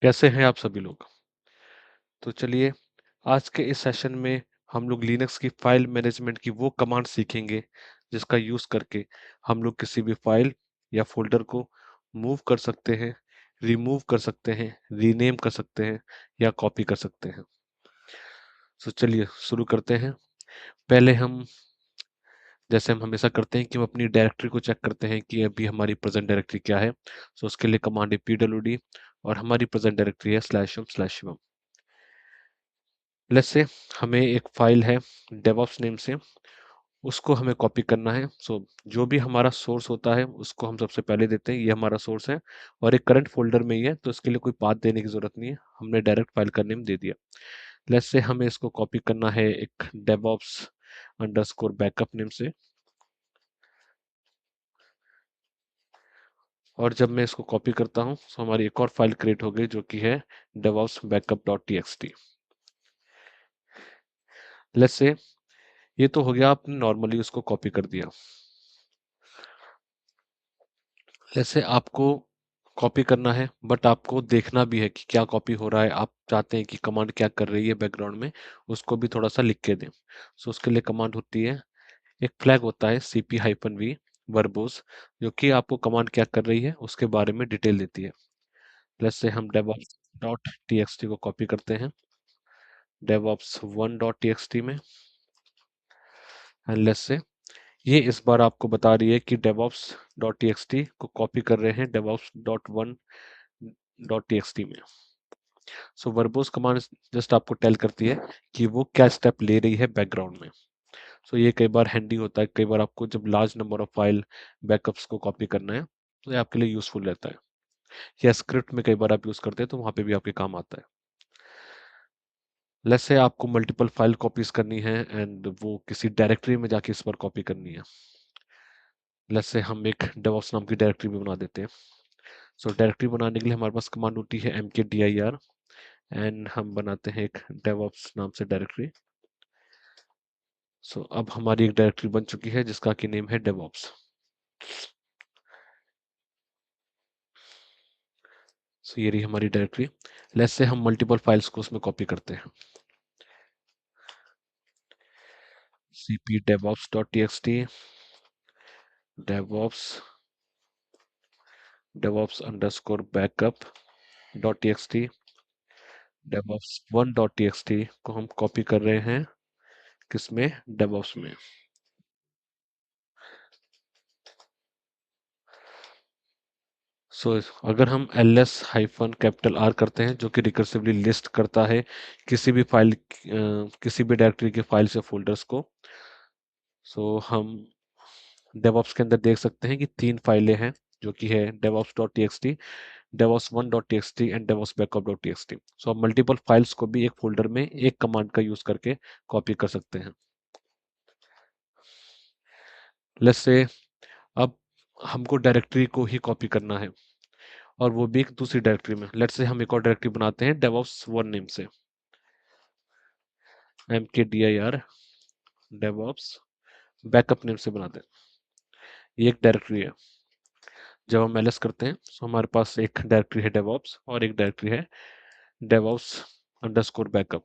कैसे हैं आप सभी लोग? तो चलिए आज के इस सेशन में हम लोग लिनक्स की फाइल मैनेजमेंट की वो कमांड सीखेंगे जिसका यूज़ करके हम लोग किसी भी फाइल या फ़ोल्डर को मूव कर सकते हैं, रिमूव कर सकते हैं, रीनेम कर सकते हैं या कॉपी कर सकते हैं। तो चलिए शुरू करते हैं। पहले हम जैसे हम हमेशा करते हैं कि हम अपनी डायरेक्टरी को चेक करते हैं कि अभी हमारी प्रेज़ेंट डायरेक्टरी क्या है। सो उसके लिए कमांड है pwd और हमारी प्रेज़ेंट डायरेक्टरी है /home/shivam। लेट्स से हमें एक फाइल है डेवऑप्स नेम से, उसको हमें कॉपी करना है। जो भी हमारा सोर्स होता है उसको हम सबसे पहले देते हैं, ये हमारा सोर्स है और एक करंट फोल्डर में ही है, तो इसके लिए कोई पाथ देने की जरूरत नहीं है, हमने डायरेक्ट फाइल का नेम दे दिया। लेट्स से हमें इसको कॉपी करना है एक डेवऑप्स अंडरस्कोर बैकअप नेम से, और जब मैं इसको कॉपी करता हूँ तो हमारी एक और फाइल क्रिएट हो गई जो कि है DevOps backup dot TXT. Let's say ये तो हो गया, आपने नॉर्मली उसको कॉपी कर दिया। जैसे आपको कॉपी करना है बट आपको देखना भी है कि क्या कॉपी हो रहा है, आप चाहते हैं कि कमांड क्या कर रही है बैकग्राउंड में, उसको भी थोड़ा सा लिख के दें। उसके लिए कमांड होती है, एक फ्लैग होता है cp-v वर्बोस, जो कि आपको कमांड क्या कर रही है उसके बारे में डिटेल देती है। लेट्स से हम devops डॉट टीएक्सटी को कॉपी करते हैं devops1 डॉट टीएक्सटी में, एंड लेट्स से ये इस बार आपको बता रही है कि devops.txt को कॉपी कर रहे हैं devops.1.txt में। सो वर्बोस कमांड जस्ट आपको टेल करती है कि वो क्या स्टेप ले रही है बैकग्राउंड में। सो ये कई बार हैंडी होता है, कई बार आपको जब large number of file backups को कॉपी करना है तो ये आपके लिए यूजफुल रहता है, या स्क्रिप्ट में कई बार आप यूज करते हैं तो वहां पे भी आपके काम आता है। लेट्स से आपको मल्टीपल फाइल कॉपीज करनी है एंड वो किसी डायरेक्टरी में जाके इस पर कॉपी करनी है। लेट्स से हम एक डेवॉप्स नाम की डायरेक्टरी भी बना देते हैं। सो डायरेक्टरी बनाने के लिए हमारे पास कमांड होती है mkdir, एंड हम बनाते हैं एक डेवऑप्स नाम से डायरेक्टरी। सो अब हमारी एक डायरेक्टरी बन चुकी है जिसका कि नेम है डेवऑप्स। सो ये रही हमारी डायरेक्टरी। लेट्स से हम मल्टीपल फाइल्स को उसमें कॉपी करते हैं। cp devops.txt, devops devops underscore backup dot TXT, devops1 dot TXT को हम कॉपी कर रहे हैं किसमें, डेवऑप्स में। अगर हम ls-R करते हैं जो कि रिकर्सिवली लिस्ट करता है किसी भी फाइल किसी भी डायरेक्टरी के फाइल्स या फोल्डर्स को। हम डेवऑप्स के अंदर देख सकते हैं कि 3 फाइलें हैं जो कि है devops.txt, devops1.txt एंड devopsbackup.txt। हम मल्टीपल फाइल्स को भी एक फोल्डर में एक कमांड का यूज करके कॉपी कर सकते हैं। लेट्स से अब हमको डायरेक्टरी को ही कॉपी करना है और वो भी एक दूसरी डायरेक्टरी में। लेट्स से हम एक और डायरेक्टरी बनाते हैं devops1 नेम से, mkdir devops बैकअप नेम से बनाते हैं। ये एक डायरेक्टरी है। जब हम ls करते हैं तो हमारे पास एक डायरेक्टरी है डेवऑप्स और एक डायरेक्टरी है डेवऑप्स अंडरस्कोर बैकअप।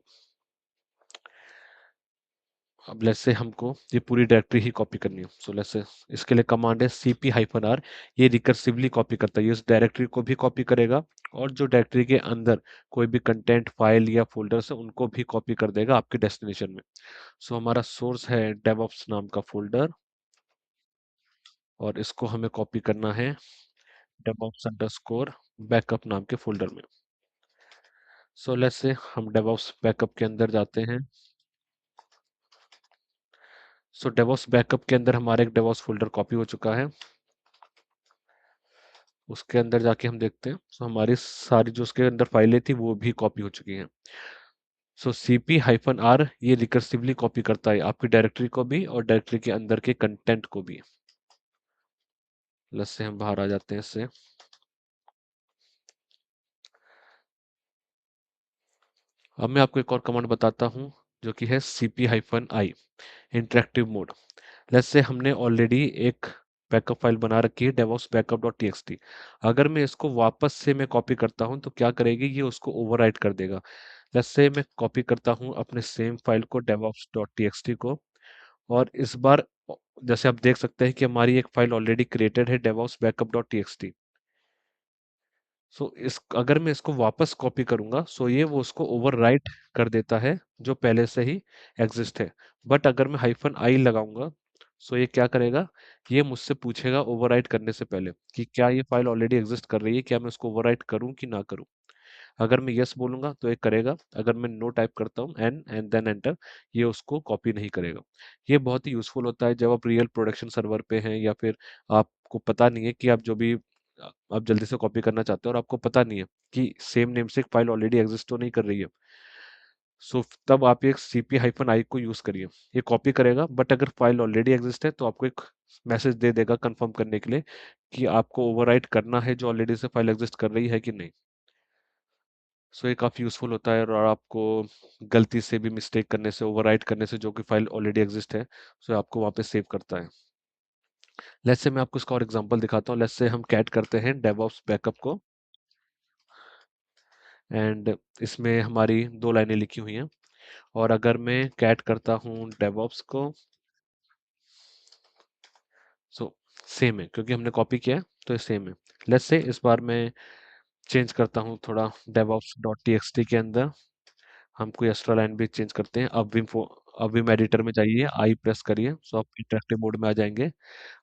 अब लेट्स से हमको ये पूरी डायरेक्टरी ही कॉपी करनी है। लेट्स से इसके लिए कमांड है cp-r, ये रिकर्सिवली कॉपी करता है, ये इस डायरेक्टरी को भी कॉपी करेगा और जो डायरेक्टरी के अंदर कोई भी कंटेंट फाइल या फोल्डर्स है उनको भी कॉपी कर देगा आपके डेस्टिनेशन में। हमारा सोर्स है डेवऑप्स नाम का फोल्डर और इसको हमें कॉपी करना है डेवऑप्स अंडरस्कोर बैकअप नाम के फोल्डर में। लेट्स से हम डेवऑप्स बैकअप के अंदर जाते हैं। डेवॉप्स बैकअप के अंदर हमारा एक डेवॉप्स फोल्डर कॉपी हो चुका है। उसके अंदर जाके हम देखते हैं हमारी सारी जो उसके अंदर फाइलें थी वो भी कॉपी हो चुकी हैं। cp-r ये रिकर्सिवली कॉपी करता है आपकी डायरेक्टरी को भी और डायरेक्टरी के अंदर के कंटेंट को भी। से हम बाहर आ जाते हैं इससे। अब मैं आपको एक और कमांड बताता हूँ जो कि है cp-i interactive mode. Let's say हमने ऑलरेडी एक बैकअप फाइल बना रखी है डेवॉप्स बैकअप डॉट टीएक्सटी। अगर मैं इसको वापस से मैं कॉपी करता हूँ तो क्या करेगी, ये उसको ओवरराइट कर देगा। लेट्स से मैं कॉपी करता हूँ अपने सेम फाइल को डेवॉप्स डॉट टीएक्सटी को, और इस बार जैसे आप देख सकते हैं कि हमारी एक फाइल ऑलरेडी क्रिएटेड है DevOps backup dot TXT. So इस अगर मैं इसको वापस कॉपी करूंगा सो ये वो उसको ओवरराइट कर देता है जो पहले से ही एग्जिस्ट है। बट अगर मैं हाइफन आई लगाऊंगा सो ये क्या करेगा, ये मुझसे पूछेगा ओवरराइट करने से पहले कि क्या ये फाइल ऑलरेडी एग्जिस्ट कर रही है, क्या मैं उसको ओवरराइट करूं कि ना करूं। अगर मैं यस बोलूंगा तो ये करेगा, अगर मैं नो टाइप करता हूँ एंड देन एंटर, ये उसको कॉपी नहीं करेगा। ये बहुत ही यूजफुल होता है जब आप रियल प्रोडक्शन सर्वर पे हैं, या फिर आपको पता नहीं है कि आप जो भी आप जल्दी से कॉपी करना चाहते हो और आपको पता नहीं है कि सेम नेम से एक फाइल ऑलरेडी एग्जिस्ट तो नहीं कर रही है। सो तब आप एक cp हाइफन आई को यूज करिए। ये कॉपी करेगा, बट अगर फाइल ऑलरेडी एग्जिस्ट है तो आपको एक मैसेज दे देगा कंफर्म करने के लिए कि आपको ओवरराइट करना है जो ऑलरेडी से फाइल एग्जिस्ट कर रही है कि नहीं। सो ये काफ़ी यूज़फुल होता है, और आपको गलती से भी मिस्टेक करने से, ओवरराइट करने से जो कि फाइल ऑलरेडी एग्जिस्ट है, सो आपको वहाँ पे सेव करता है। लेट्स से मैं आपको इसका और एग्जांपल दिखाता हूँ। लेट्स से हम कैट करते हैं डेवऑप्स बैकअप को, एंड इसमें हमारी 2 लाइनें लिखी हुई हैं। और अगर मैं कैट करता हूँ डेवऑप्स को, सो सेम है क्योंकि हमने कॉपी किया है तो ये सेम है। लेट्स से इस बार मैं चेंज करता हूँ थोड़ा डेवऑप्स डॉट टीएक्सटी के अंदर, हम कोई एक्स्ट्रा लाइन भी चेंज करते हैं। अब विम एडिटर में जाइए, आई प्रेस करिए, सो आप इंटरेक्टिव मोड में आ जाएंगे।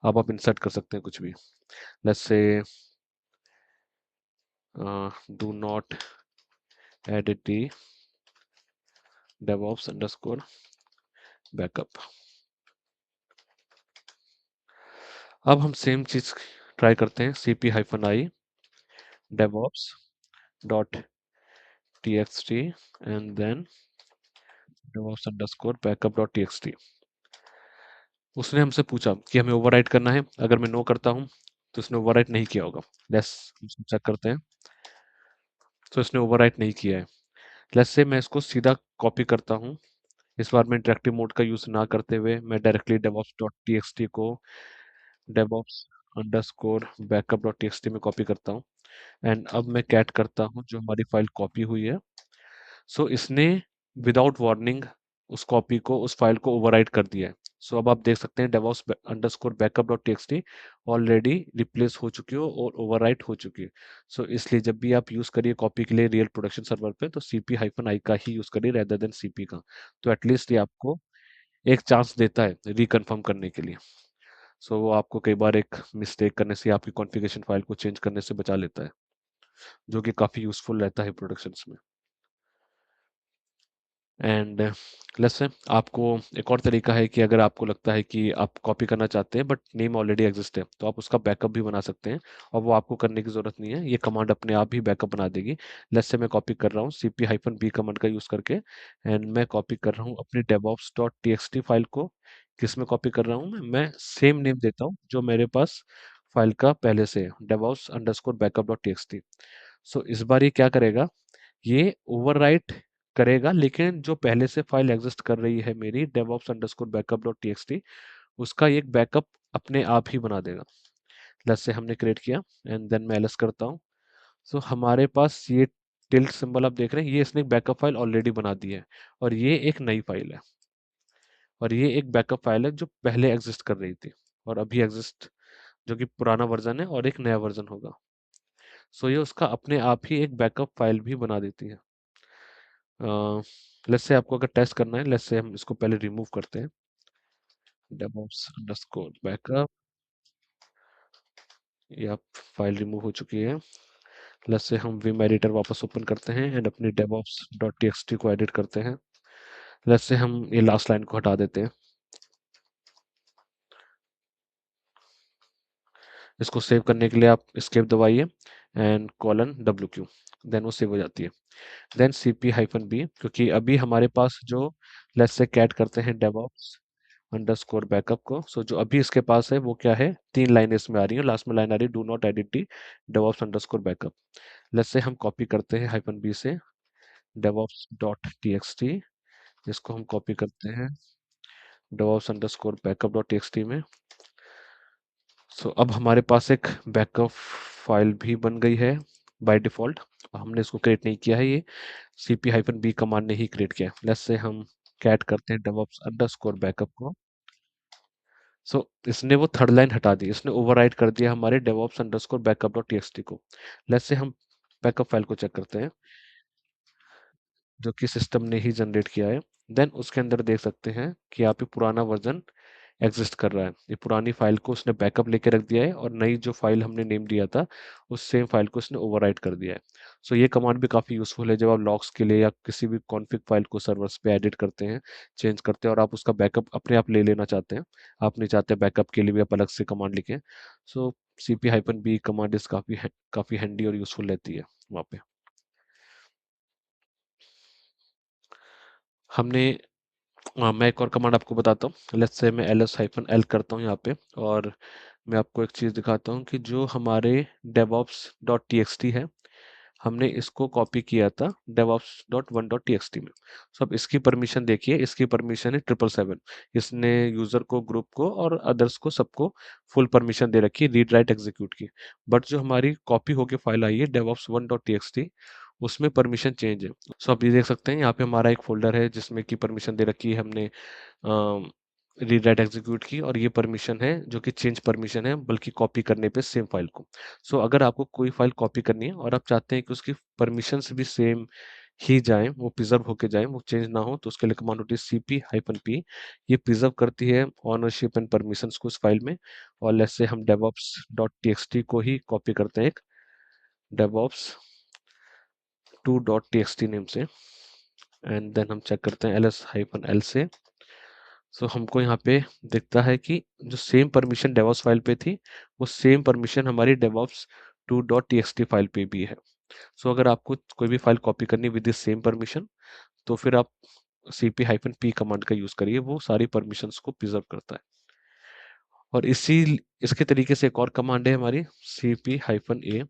अब आप इंसर्ट कर सकते हैं कुछ भी। Let's say do not edit the DevOps underscore backup. अब हम सेम चीज ट्राई करते हैं, cp hyphen I DevOps dot TXT and then DevOps underscore backup dot TXT. उसने हमसे पूछा कि हमें ओवरराइट करना है। अगर मैं नो करता हूँ तो उसने ओवरराइट नहीं किया होगा। लेट्स हम चेक करते हैं। तो इसने ओवरराइट नहीं किया है। लेट्स से मैं इसको सीधा कॉपी करता हूँ। इस बार मैं इंटरेक्टिव मोड का यूज ना करते हुए मैं डायरेक्टली डेवऑप्स डॉट टीएक्सटी को DevOps underscore backup dot TXT में कॉपी करता हूँ। एंड अब मैं कैट करता हूँ जो हमारी फाइल कॉपी हुई है। सो इसने विदाउट वार्निंग उस कॉपी को, उस फाइल को ओवरराइट कर दिया है। सो अब आप देख सकते हैं DevOps underscore backup dot TXT already replace हो चुकी हो और ओवरराइट हो चुकी है। सो इसलिए जब भी आप यूज करिए कॉपी के लिए रियल प्रोडक्शन सर्वर पे तो cp हाइफन आई का ही यूज करिए रेदर देन cp का। तो एटलीस्ट ये आपको एक चांस देता है रिकन्फर्म करने के लिए। सो वो आपको कई बार एक मिस्टेक करने से, आपकी कॉन्फ़िगरेशन फाइल को चेंज करने से बचा लेता है, जो कि काफ़ी यूजफुल रहता है प्रोडक्शंस में। एंड लेट्स से आपको एक और तरीका है कि अगर आपको लगता है कि आप कॉपी करना चाहते हैं बट नेम ऑलरेडी एग्जिस्ट है तो आप उसका बैकअप भी बना सकते हैं, और वो आपको करने की ज़रूरत नहीं है, ये कमांड अपने आप ही बैकअप बना देगी। लेट्स से मैं कॉपी कर रहा हूँ cp हाइफन बी कमांड का यूज़ करके, एंड मैं कॉपी कर रहा हूँ अपनी डेवऑप्स डॉट टीएक्सटी फाइल को। किस में कॉपी कर रहा हूँ मैं सेम नेम देता हूँ जो मेरे पास फाइल का पहले से है, DevOps underscore backup dot TXT. So इस बार ये क्या करेगा, ये ओवरराइट करेगा, लेकिन जो पहले से फाइल एग्जिस्ट कर रही है मेरी DevOps underscore backup dot TXT, उसका एक बैकअप अपने आप ही बना देगा। लेट्स से हमने क्रिएट किया एंड देन मैं एलएस करता हूँ। सो हमारे पास ये टिल्ट सिंबल आप देख रहे हैं, ये इसने एक बैकअप फाइल ऑलरेडी बना दी है, और ये एक नई फाइल है, और ये एक बैकअप फाइल है जो पहले एग्जिस्ट कर रही थी और अभी एग्जिस्ट, जो कि पुराना वर्जन है और एक नया वर्जन होगा। सो ये उसका अपने आप ही एक बैकअप फाइल भी बना देती है। लेट्स से आपको अगर टेस्ट करना है, लेट्स से हम इसको पहले रिमूव करते हैं, डेवऑप्स अंडरस्कोर बैकअप, ये आप फाइल रिमूव हो चुकी है। लेट्स से हम विम एडिटर वापस ओपन करते हैं एंड अपनी डेवऑप्स डॉट टीएक्सटी को एडिट करते हैं। लेट्स से हम ये लास्ट लाइन को हटा देते हैं, इसको सेव करने के लिए आप एस्केप दबाइए एंड कॉलन WQ, देन वो सेव हो जाती है। देन cp हाइफन बी, क्योंकि अभी हमारे पास जो, लेट्स से कैट करते हैं डेवऑप्स अंडरस्कोर बैकअप को, सो जो अभी इसके पास है वो क्या है, 3 लाइनें इसमें आ रही है, लास्ट में लाइन आ रही है do not edit the DevOps underscore backup. Let's say हम कॉपी करते हैं हाइफन बी से डेवऑप्स डॉट टीएक्सटी, इसको हम कॉपी करते हैं DevOps underscore backup dot TXT में। सो अब हमारे पास एक बैकअप फाइल भी बन गई है बाय डिफ़ॉल्ट। हमने इसको क्रिएट नहीं किया है, ये cp-b कमांड ने ही क्रिएट किया है। लेट्स से हम कैट करते हैं डेवऑप्स अंडरस्कोर बैकअप को। सो इसने वो थर्ड लाइन हटा दी, इसने ओवरराइट कर दिया हमारे DevOps underscore backup dot TXT को। लेट्स से हम बैकअप फाइल को चेक करते हैं, जो कि सिस्टम ने ही जनरेट किया है। देन उसके अंदर देख सकते हैं कि यहाँ पे पुराना वर्जन एग्जिस्ट कर रहा है। ये पुरानी फाइल को उसने बैकअप लेके रख दिया है और नई जो फाइल हमने नेम दिया था उस सेम फाइल को उसने ओवरराइट कर दिया है। सो ये कमांड भी काफ़ी यूज़फुल है जब आप लॉग्स के लिए या किसी भी कॉन्फ़िग फाइल को सर्वर्स पे एडिट करते हैं, चेंज करते हैं और आप उसका बैकअप अपने आप ले लेना चाहते हैं। आप नहीं चाहते बैकअप के लिए भी आप अलग से कमांड लिखें। सो cp-b कमांड इस काफ़ी हैंडी और यूज़फुल रहती है वहाँ पे। हमने मैं एक और कमांड आपको बताता हूँ। लेट्स से मैं ls-l करता हूँ यहाँ पे और मैं आपको एक चीज़ दिखाता हूँ कि जो हमारे devops.txt है, हमने इसको कॉपी किया था devops.1.txt में। सो अब इसकी परमिशन देखिए, इसकी परमिशन है 777। इसने यूज़र को, ग्रुप को और अदर्स को सबको फुल परमिशन दे रखी है रीड राइट एग्जीक्यूट की। बट जो हमारी कॉपी होके फाइल आई है devops1.txt, उसमें परमिशन चेंज है। सो आप ये देख सकते हैं यहाँ पे हमारा एक फोल्डर है जिसमें की परमिशन दे रखी है हमने रीड राइट एग्जीक्यूट की, और ये परमिशन है जो कि चेंज परमिशन है बल्कि कॉपी करने पे सेम फाइल को। सो अगर आपको कोई फाइल कॉपी करनी है और आप चाहते हैं कि उसकी परमिशंस भी सेम ही जाएं, वो प्रिजर्व होके जाएं, वो चेंज ना हो, तो उसके लिए कमांड होती है cp-p। ये प्रिजर्व करती है ऑनरशिप एंड परमिशंस को उस फाइल में। और लेट्स से हम devops.txt को ही कॉपी करते हैं एक devops2.txt नेम से, एंड देन हम चेक करते हैं ls-l से। सो हमको यहाँ पे दिखता है कि जो सेम परमिशन डेवॉप्स फाइल पे थी, वो सेम परमिशन हमारी डेवॉप्स 2.txt फाइल पे भी है। सो अगर आपको कोई भी फाइल कॉपी करनी विद द सेम परमिशन, तो फिर आप cp-p कमांड का यूज करिए, वो सारी परमिशंस को प्रिजर्व करता है। और इसके तरीके से एक और कमांड है हमारी cp-a।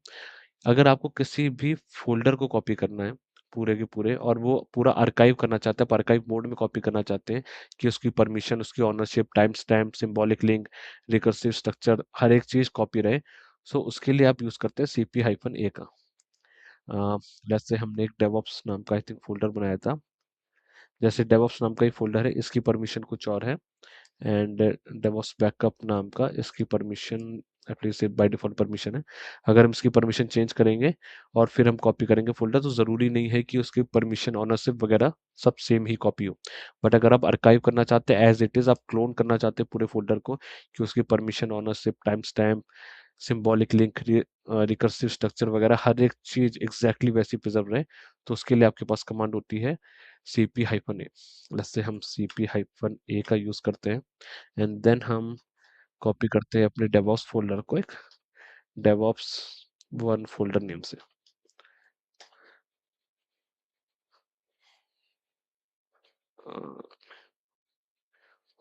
अगर आपको किसी भी फ़ोल्डर को कॉपी करना है, पूरे के पूरे, और वो पूरा आर्काइव करना चाहते हैं, आप आर्काइव मोड में कॉपी करना चाहते हैं कि उसकी परमिशन, उसकी ownership, time stamp, symbolic link, recursive structure, हर एक चीज़ कॉपी रहे, सो उसके लिए आप यूज़ करते हैं cp-a का। लेट्स से हमने एक डेवऑप्स नाम का आई थिंक फ़ोल्डर बनाया था। जैसे डेवऑप्स नाम का ही फ़ोल्डर है, इसकी परमिशन कुछ और है, एंड डेवॉप्स बैकअप नाम का इसकी permission at least by default permission है। अगर हम इसकी परमिशन चेंज करेंगे और फिर हम कॉपी करेंगे फोल्डर, तो ज़रूरी नहीं है कि उसकी परमिशन ऑनरशिप वगैरह सब सेम ही कॉपी हो। बट अगर आप अर्काइव करना चाहते हैं एज इट इज़, आप क्लोन करना चाहते हैं पूरे फोल्डर को कि उसकी permission, ownership, time stamp, symbolic link, recursive structure वगैरह हर एक चीज़ एग्जैक्टली वैसी प्रिजर्व रहे, तो उसके लिए आपके पास कमांड होती है cp-a। जैसे हम cp-a का यूज़ करते हैं, एंड देन हम कॉपी करते हैं अपने डेवॉप्स फोल्डर को एक डेवॉप्स वन फोल्डर नेम से।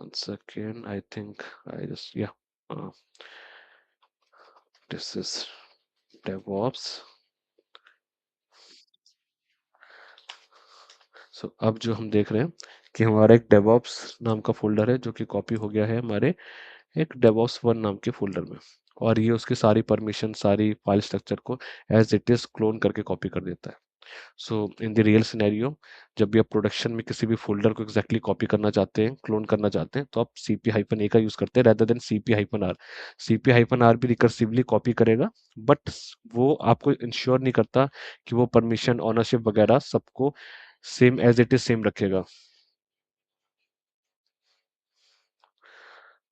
One second, I think I just या दिस इज डेवॉप्स। सो अब जो हम देख रहे हैं कि हमारा एक डेवॉप्स नाम का फोल्डर है जो कि कॉपी हो गया है हमारे एक डेवॉप्स वन नाम के फोल्डर में, और ये उसकी सारी परमिशन, सारी फाइल स्ट्रक्चर को एज इट इज क्लोन करके कॉपी कर देता है। सो इन द रियल सिनेरियो, जब भी आप प्रोडक्शन में किसी भी फोल्डर को एग्जैक्टली कॉपी करना चाहते हैं, क्लोन करना चाहते हैं, तो आप cp-a का यूज करते हैं रेदर देन cp-r। cp-r भी रिकर्सिवली कॉपी करेगा, बट वो आपको इंश्योर नहीं करता कि वो परमिशन, ऑनरशिप वगैरह सबको same as it is same रखेगा।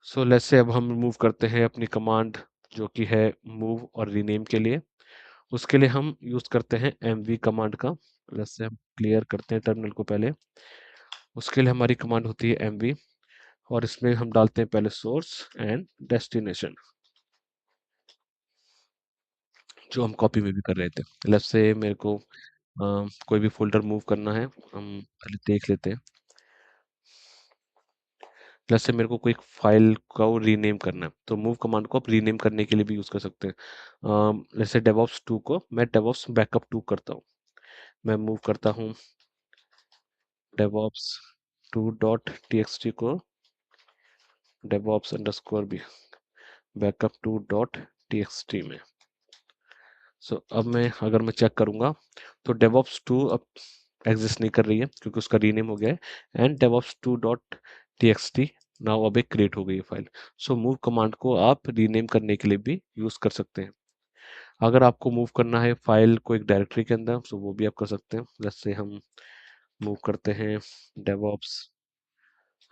सो लेट्स से अब हम मूव करते हैं अपनी कमांड जो कि है मूव और रीनेम के लिए। उसके लिए हम यूज करते हैं mv कमांड का। लेट्स से हम क्लियर करते हैं टर्मिनल को पहले। उसके लिए हमारी कमांड होती है mv, और इसमें हम डालते हैं पहले सोर्स एंड डेस्टिनेशन, जो हम कॉपी में भी कर रहे थे। लेट्स से मेरे को कोई भी फोल्डर मूव करना है, हम पहले देख लेते हैं। जैसे मेरे को कोई फाइल को रीनेम करना है, तो मूव कमांड को आप रीनेम करने के लिए भी यूज कर सकते हैं। जैसे डेवॉप्स 2 को मैं डेवॉप्स बैकअप 2 करता हूँ, मैं मूव करता हूँ डेवॉप्स 2.txt को डेवॉप्स अंडरस्कोर भी बैकअप टू डॉट टीएक्सटी में। सो अब मैं अगर मैं चेक करूंगा तो डेवॉप्स टू अब एग्जिस्ट नहीं कर रही है क्योंकि उसका रीनेम हो गया है, and DevOps to dot TXT now अब एक क्रिएट हो गई है फाइल। सो मूव कमांड को आप रीनेम करने के लिए भी यूज कर सकते हैं। अगर आपको मूव करना है फाइल को एक डायरेक्टरी के अंदर, तो वो भी आप कर सकते हैं। जैसे हम मूव करते हैं DevOps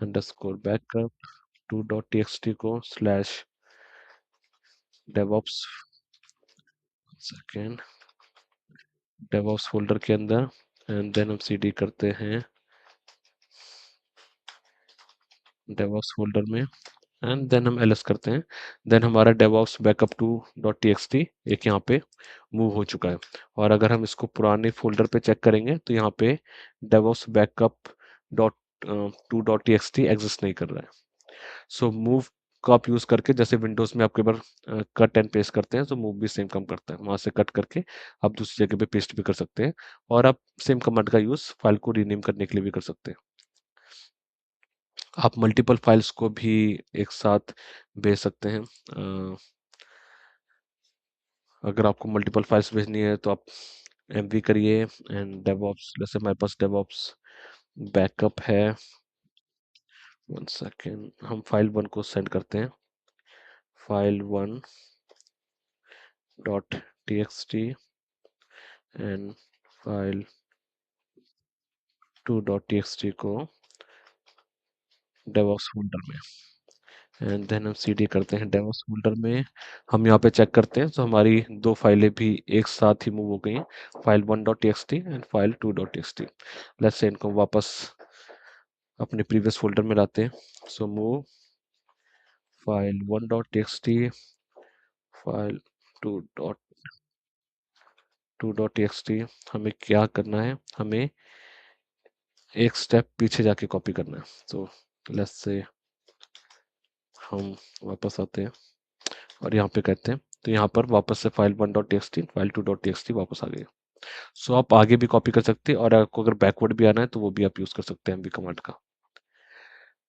underscore backup two dot TXT को slash DevOps second DevOps folder के अंदर, एंड देन हम सीडी करते हैं डेवॉप्स फोल्डर में, एंड देन हम एलएस करते हैं। देन हमारा DevOps backup two dot TXT एक यहाँ पे मूव हो चुका है। और अगर हम इसको पुराने फोल्डर पे चेक करेंगे तो यहाँ पे DevOps backup dot to dot TXT exist नहीं कर रहा है। सो मूव का आप यूज़ करके, जैसे विंडोज़ में आपके बार कट एंड पेस्ट करते हैं, तो मूव भी सेम काम करता है। वहाँ से कट करके आप दूसरी जगह पे पेस्ट भी कर सकते हैं, और आप सेम कमांड का यूज़ फाइल को रीनेम करने के लिए भी कर सकते हैं। आप मल्टीपल फाइल्स को भी एक साथ भेज सकते हैं। अगर आपको मल्टीपल फाइल्स भेजनी है तो आप एमवी करिए एंड डेवऑप्स, जैसे हमारे पास डेवऑप्स बैकअप है। 1 सेकेंड, हम फाइल 1 को सेंड करते हैं, file 1 dot TXT and file 2 dot TXT को डेवऑप्स फोल्डर में, एंड देन हम सीडी करते हैं डेवॉप्स फोल्डर में। हम यहाँ पे चेक करते हैं तो हमारी दो फाइलें भी एक साथ ही मूव हो गई हैं, file 1 dot TXT and file 2 dot TXT. Let's say इनको वापस अपने प्रीवियस फोल्डर में लाते हैं। So move file 1 dot TXT file 2 dot 2 dot TXT. हमें क्या करना है, हमें एक स्टेप पीछे जाके कॉपी करना है। तो लेट्स से हम वापस आते हैं और यहाँ पे कहते हैं, तो यहाँ पर वापस से file 1 dot TXT file 2 dot TXT वापस आ गई। सो आप आगे भी कॉपी कर सकते हैं, और आपको अगर बैकवर्ड भी आना है तो वो भी आप यूज़ कर सकते हैं एमवी कमांड का।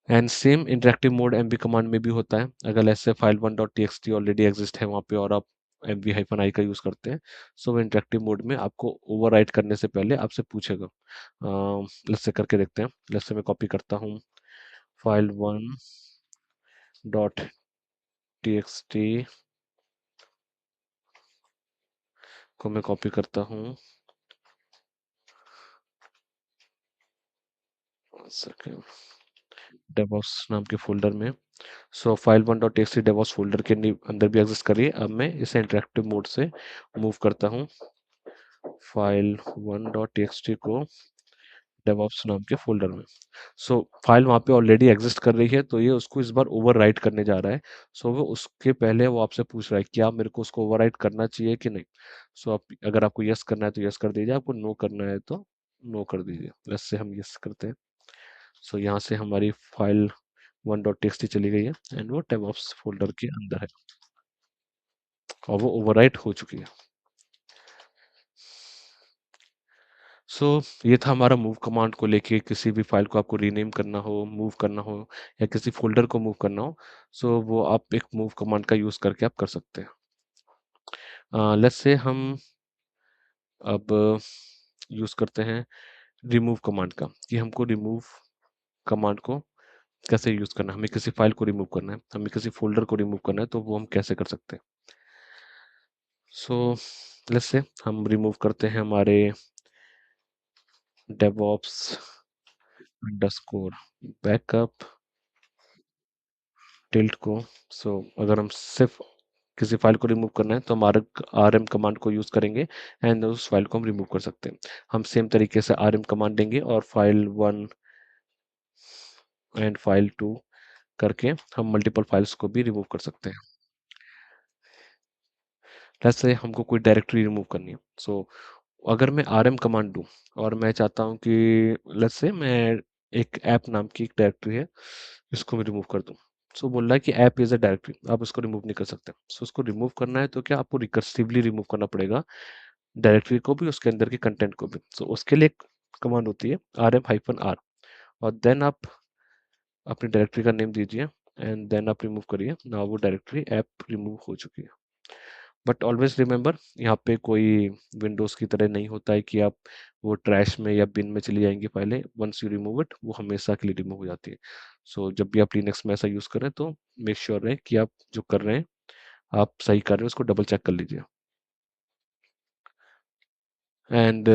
And same interactive mode MV command में भी होता है। अगर ऐसे file 1 dot TXT already exist है वहाँ पे और आप एमवी हाइफन आई का यूज़ करते हैं, सो वो इंटरेक्टिव मोड में आपको ओवरराइट करने से पहले आपसे पूछेगा। लेट्स से करके देखते हैं। लेट्स से मैं कॉपी करता हूँ फाइल 1 डॉट टीएक्सटी को मैं कॉपी करता हूँ, सेकेंड डेवॉप्स नाम के फोल्डर में। So file 1 dot TXT DevOps folder के अंदर भी एग्जिस्ट कर रही है। अब मैं इसे इंटरेक्टिव मोड से मूव करता हूँ, फाइल 1 डॉट टीएक्सटी को डेवॉप्स नाम के फोल्डर में। सो फाइल वहाँ पे ऑलरेडी एग्जिस्ट कर रही है, तो ये उसको इस बार ओवरराइट करने जा रहा है। सो वो उसके पहले वो आपसे पूछ रहा है क्या मेरे को उसको ओवरराइट करना चाहिए कि नहीं। सो आप, अगर आपको यस करना है तो यस कर दीजिए, आपको नो करना है तो नो कर दीजिए। प्लस से हम यस करते हैं। सो यहाँ से हमारी फाइल 1.txt चली गई है एंड वो डेवऑप्स फोल्डर के अंदर है और वो ओवरराइट हो चुकी है। सो ये था हमारा मूव कमांड को लेके। किसी भी फाइल को आपको रीनेम करना हो, मूव करना हो, या किसी फोल्डर को मूव करना हो, सो वो आप एक मूव कमांड का यूज़ करके आप कर सकते हैं। लेट्स से हम अब यूज़ करते हैं रिमूव कमांड का, कि हमको रिमूव कमांड को कैसे यूज़ करना है। हमें किसी फाइल को रिमूव करना है, हमें किसी फोल्डर को रिमूव करना है, तो वो हम कैसे कर सकते हैं। सो लेट्स से हम रिमूव करते हैं हमारे DevOps अंडरस्कोर बैकअप टिल्ट को। सो अगर हम सिर्फ किसी फाइल को रिमूव करना है तो हम rm कमांड को यूज़ करेंगे एंड उस फाइल को हम रिमूव कर सकते हैं। हम सेम तरीके से rm कमांड देंगे और फाइल 1 एंड फाइल 2 करके हम मल्टीपल फाइल्स को भी रिमूव कर सकते हैं। जैसे हमको कोई डायरेक्टरी रिमूव करनी है, सो अगर मैं rm कमांड दूं और मैं चाहता हूं कि लेट्स से मैं एक ऐप नाम की एक डायरेक्टरी है, इसको मैं रिमूव कर दूं। सो बोल रहा है कि ऐप इज अ डायरेक्टरी, आप इसको रिमूव नहीं कर सकते। सो उसको रिमूव करना है तो क्या आपको रिकर्सिवली रिमूव करना पड़ेगा, डायरेक्टरी को भी, उसके अंदर के कंटेंट को भी। सो उसके लिए एक कमांड होती है rm-r, और देन आप अपनी डायरेक्टरी का नेम दीजिए एंड देन आप रिमूव करिए। ना वो डायरेक्टरी ऐप रिमूव हो चुकी है। बट ऑलवेज रिमेंबर, यहाँ पे कोई विंडोज़ की तरह नहीं होता है कि आप वो ट्रैश में या बिन में चली जाएंगी फाइलें। वंस यू रिमूव इट, वो हमेशा के लिए रिमूव हो जाती है। सो जब भी आप लिनक्स में ऐसा यूज़ करें तो मेक श्योर रहे कि आप जो कर रहे हैं आप सही कर रहे हो, उसको डबल चेक कर लीजिए। एंड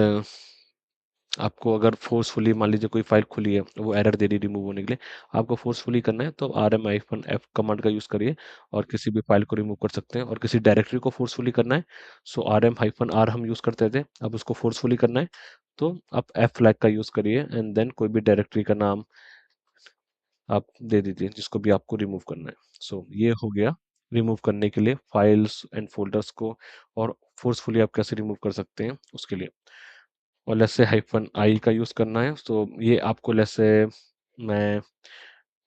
आपको अगर फोर्सफुली मान लीजिए कोई फाइल खुली है, वो एरर दे रही रिमूव होने के लिए, आपको फोर्सफुली करना है तो rm-f कमांड का यूज़ करिए और किसी भी फाइल को रिमूव कर सकते हैं। और किसी डायरेक्टरी को फोर्सफुली करना है, सो rm-r हम यूज़ करते थे, अब उसको फोर्सफुली करना है तो आप f फ्लैग का यूज़ करिए एंड देन कोई भी डायरेक्टरी का नाम आप दे दीजिए जिसको भी आपको रिमूव करना है। सो ये हो गया रिमूव करने के लिए फाइल्स एंड फोल्डर्स को, और फोर्सफुली आप कैसे रिमूव कर सकते हैं उसके लिए। और लेट्स से -i का यूज़ करना है, तो ये आपको लेट्स से मैं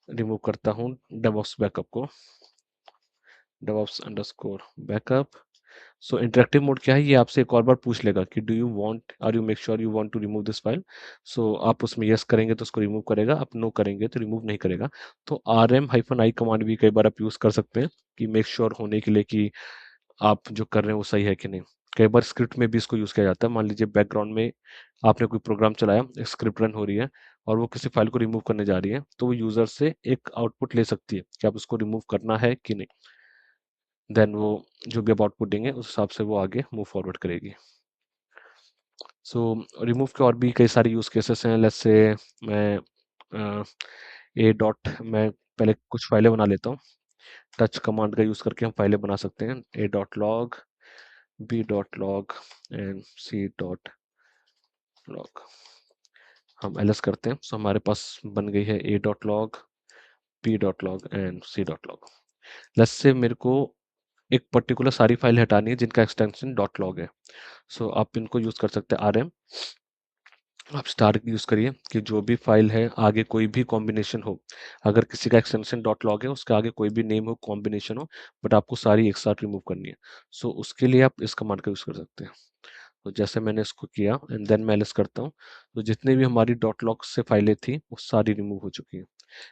रिमूव करता हूँ डेवऑप्स बैकअप को, DevOps_backup। सो इंटरेक्टिव मोड क्या है, ये आपसे एक और बार पूछ लेगा कि do you want, are you make sure you want to remove this file. So आप उसमें यस करेंगे तो उसको रिमूव करेगा, आप नो करेंगे तो रिमूव नहीं करेगा। तो rm-i कमांड भी कई बार आप यूज़ कर सकते हैं कि मेक श्योर होने के लिए कि आप जो कर रहे हैं वो सही है कि नहीं। कई बार स्क्रिप्ट में भी इसको यूज़ किया जाता है। मान लीजिए बैकग्राउंड में आपने कोई प्रोग्राम चलाया, एक स्क्रिप्ट रन हो रही है और वो किसी फाइल को रिमूव करने जा रही है, तो वो यूज़र से एक आउटपुट ले सकती है कि आप उसको रिमूव करना है कि नहीं। देन वो जो भी आप आउटपुट देंगे उस हिसाब से वो आगे मूव फॉरवर्ड करेगी। सो रिमूव के और भी कई सारे यूज़ केसेस हैं। लेट्स से मैं ए डॉट मैं पहले कुछ फाइलें बना लेता हूँ। टच कमांड का यूज़ करके हम फाइलें बना सकते हैं। A dot log, B dot log and C dot log. हम एलएस करते हैं, सो हमारे पास बन गई है A dot log, B dot log and C dot log. Let's say मेरे को एक पर्टिकुलर सारी फाइल हटानी है जिनका एक्सटेंशन डॉट लॉग है। सो आप इनको यूज़ कर सकते हैं। आरएम आप स्टार यूज़ करिए कि जो भी फाइल है आगे कोई भी कॉम्बिनेशन हो, अगर किसी का एक्सटेंशन डॉट लॉग है उसके आगे कोई भी नेम हो, कॉम्बिनेशन हो, बट आपको सारी एक साथ रिमूव करनी है। सो उसके लिए आप इस कमांड का यूज़ कर सकते हैं। तो जैसे मैंने इसको किया एंड देन मैं एलएस करता हूँ, तो जितने भी हमारी डॉट लॉग से फाइलें थी वो सारी रिमूव हो चुकी हैं।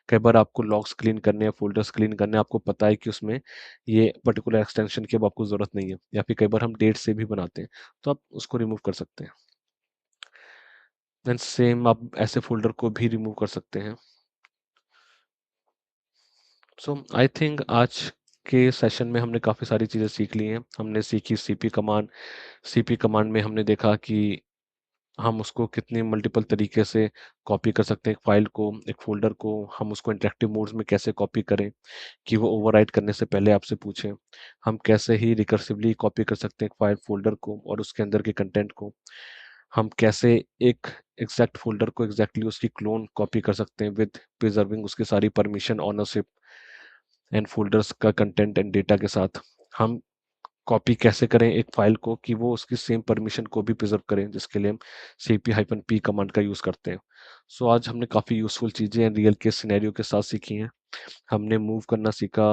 कई बार आपको लॉग्स क्लीन करने हैं, फोल्डर्स क्लीन करने हैं, आपको पता है कि उसमें ये पर्टिकुलर एक्सटेंशन की अब आपको ज़रूरत नहीं है, या फिर कई बार हम डेट से भी बनाते हैं, तो आप उसको रिमूव कर सकते हैं। देन सेम आप ऐसे फोल्डर को भी रिमूव कर सकते हैं। सो आई थिंक आज के सेशन में हमने काफ़ी सारी चीज़ें सीख ली हैं। हमने सीखी सीपी कमांड। सीपी कमांड में हमने देखा कि हम उसको कितने मल्टीपल तरीके से कॉपी कर सकते हैं, एक फाइल को, एक फोल्डर को। हम उसको इंटरेक्टिव मोड्स में कैसे कॉपी करें कि वो ओवरराइट करने से पहले आपसे पूछें। हम कैसे ही रिकर्सिवली कॉपी कर सकते हैं एक फाइल फोल्डर को और उसके अंदर के कंटेंट को। हम कैसे एक एग्जैक्ट फोल्डर को एग्जैक्टली उसकी क्लोन कॉपी कर सकते हैं विद प्रिजर्विंग उसकी सारी परमिशन, ऑनरशिप एंड फोल्डर्स का कंटेंट एंड डेटा के साथ। हम कॉपी कैसे करें एक फाइल को कि वो उसकी सेम परमिशन को भी प्रिजर्व करें, जिसके लिए हम cp-p कमांड का यूज़ करते हैं। सो आज हमने काफ़ी यूज़फुल चीज़ें रियल केस सिनेरियो के साथ सीखी हैं। हमने मूव करना सीखा,